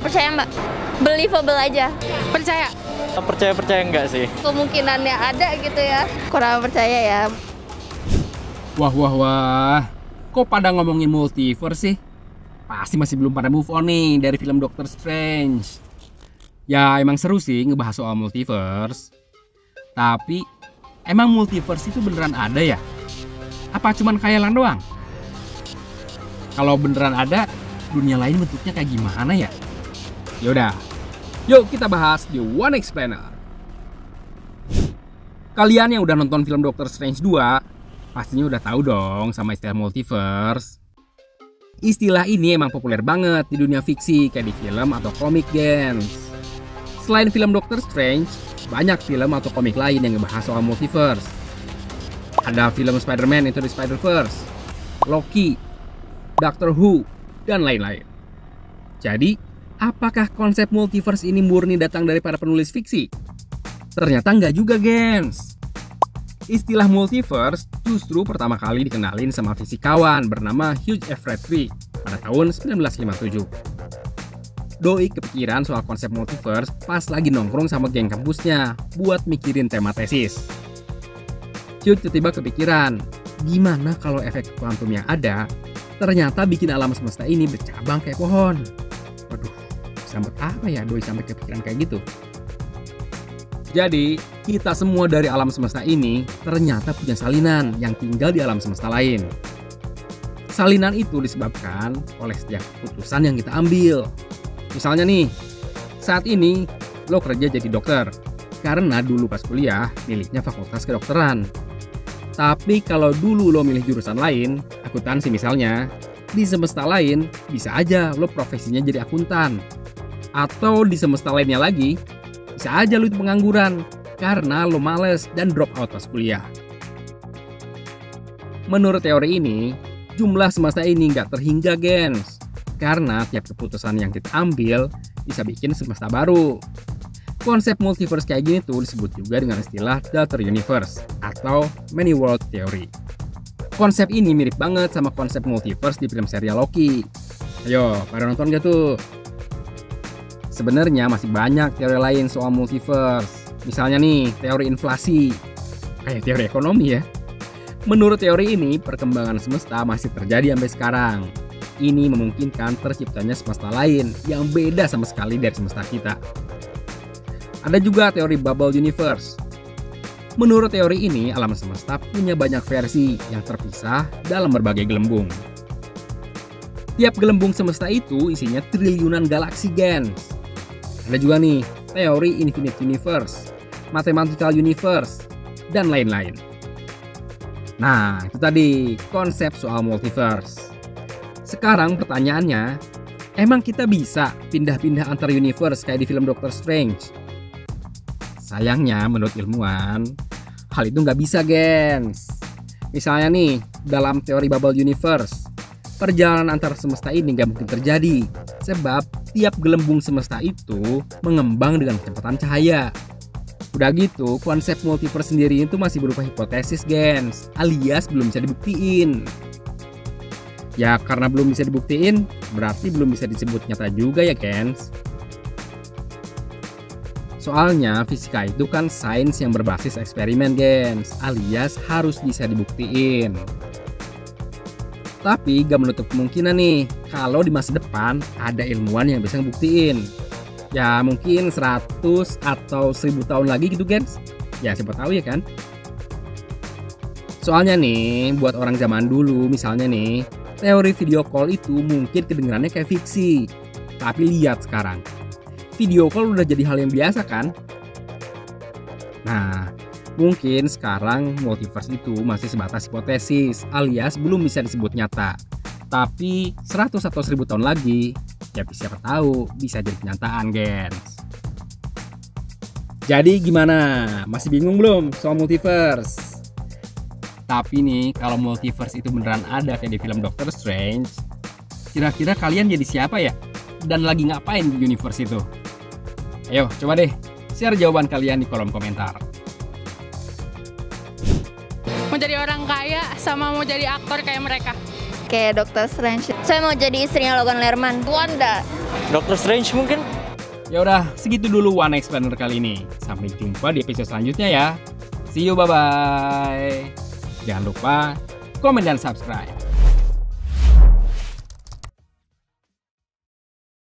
Percaya Mbak, believable aja. Percaya. Percaya enggak sih? Kemungkinannya ada gitu ya. Kurang percaya ya. Wah. Kok pada ngomongin multiverse sih? Pasti masih belum pada move on nih dari film Doctor Strange. Ya emang seru sih ngebahas soal multiverse. Tapi emang multiverse itu beneran ada ya? Apa cuman khayalan doang? Kalau beneran ada, dunia lain bentuknya kayak gimana ya? Yaudah, yuk kita bahas di One Explainer. Kalian yang udah nonton film Doctor Strange 2 pastinya udah tahu dong sama istilah multiverse. Istilah ini emang populer banget di dunia fiksi kayak di film atau komik gens. Selain film Doctor Strange, banyak film atau komik lain yang ngebahas soal multiverse. Ada film Spider-Man Into the Spider-Verse, Loki, Doctor Who, dan lain-lain. Jadi, apakah konsep multiverse ini murni datang dari para penulis fiksi? Ternyata enggak juga, gens. Istilah multiverse justru pertama kali dikenalin sama fisikawan bernama Hugh Everett pada tahun 1957. Doi kepikiran soal konsep multiverse pas lagi nongkrong sama geng kampusnya buat mikirin tema tesis. Hugh tiba-tiba kepikiran, gimana kalau efek kuantum yang ada ternyata bikin alam semesta ini bercabang kayak pohon. Waduh, sampai apa ya Doi sampai kepikiran kayak gitu? Jadi, kita semua dari alam semesta ini ternyata punya salinan yang tinggal di alam semesta lain. Salinan itu disebabkan oleh setiap keputusan yang kita ambil. Misalnya nih, saat ini lo kerja jadi dokter karena dulu pas kuliah milihnya fakultas kedokteran. Tapi kalau dulu lo milih jurusan lain, akuntansi misalnya, di semesta lain bisa aja lo profesinya jadi akuntan. Atau di semesta lainnya lagi, bisa aja lo itu pengangguran karena lo males dan drop out pas kuliah. Menurut teori ini, jumlah semesta ini nggak terhingga gens, karena tiap keputusan yang kita ambil bisa bikin semesta baru. Konsep multiverse kayak gini tuh disebut juga dengan istilah Daughter Universe atau Many World Theory. Konsep ini mirip banget sama konsep multiverse di film serial Loki. Ayo, pada nonton gak tuh? Sebenarnya masih banyak teori lain soal multiverse. Misalnya nih, teori inflasi. Kayak teori ekonomi ya. Menurut teori ini, perkembangan semesta masih terjadi sampai sekarang. Ini memungkinkan terciptanya semesta lain yang beda sama sekali dari semesta kita. Ada juga teori bubble universe. Menurut teori ini, alam semesta punya banyak versi yang terpisah dalam berbagai gelembung. Tiap gelembung semesta itu isinya triliunan galaksi gens. Ada juga nih, teori infinite universe, mathematical universe, dan lain-lain. Nah, itu tadi konsep soal multiverse. Sekarang pertanyaannya, emang kita bisa pindah-pindah antar universe kayak di film Doctor Strange? Sayangnya menurut ilmuwan, hal itu nggak bisa gens. Misalnya nih, dalam teori bubble universe, perjalanan antar semesta ini nggak mungkin terjadi. Sebab tiap gelembung semesta itu mengembang dengan kecepatan cahaya. Udah gitu, konsep multiverse sendiri itu masih berupa hipotesis gens, alias belum bisa dibuktiin. Ya karena belum bisa dibuktiin, berarti belum bisa disebut nyata juga ya gens. Soalnya fisika itu kan sains yang berbasis eksperimen gens, alias harus bisa dibuktiin. Tapi gak menutup kemungkinan nih kalau di masa depan ada ilmuwan yang bisa ngebuktiin. Ya mungkin 100 atau 1000 tahun lagi gitu gens. Ya siapa tahu ya kan. Soalnya nih buat orang zaman dulu misalnya nih, teori video call itu mungkin kedengarannya kayak fiksi. Tapi lihat sekarang, video call udah jadi hal yang biasa kan. Nah, mungkin sekarang multiverse itu masih sebatas hipotesis alias belum bisa disebut nyata. Tapi 100 atau 1000 tahun lagi, ya siapa tahu bisa jadi kenyataan gens. Jadi gimana? Masih bingung belum soal multiverse? Tapi nih kalau multiverse itu beneran ada kayak di film Doctor Strange, Kira-kira kalian jadi siapa ya? Dan lagi ngapain di universe itu? Ayo, coba deh share jawaban kalian di kolom komentar. Mau jadi orang kaya sama mau jadi aktor kayak mereka. Kayak Doctor Strange. Saya mau jadi istrinya Logan Lerman. Wanda. Doctor Strange mungkin? Ya udah, segitu dulu One Explainer kali ini. Sampai jumpa di episode selanjutnya ya. See you, bye-bye. Jangan lupa komen dan subscribe.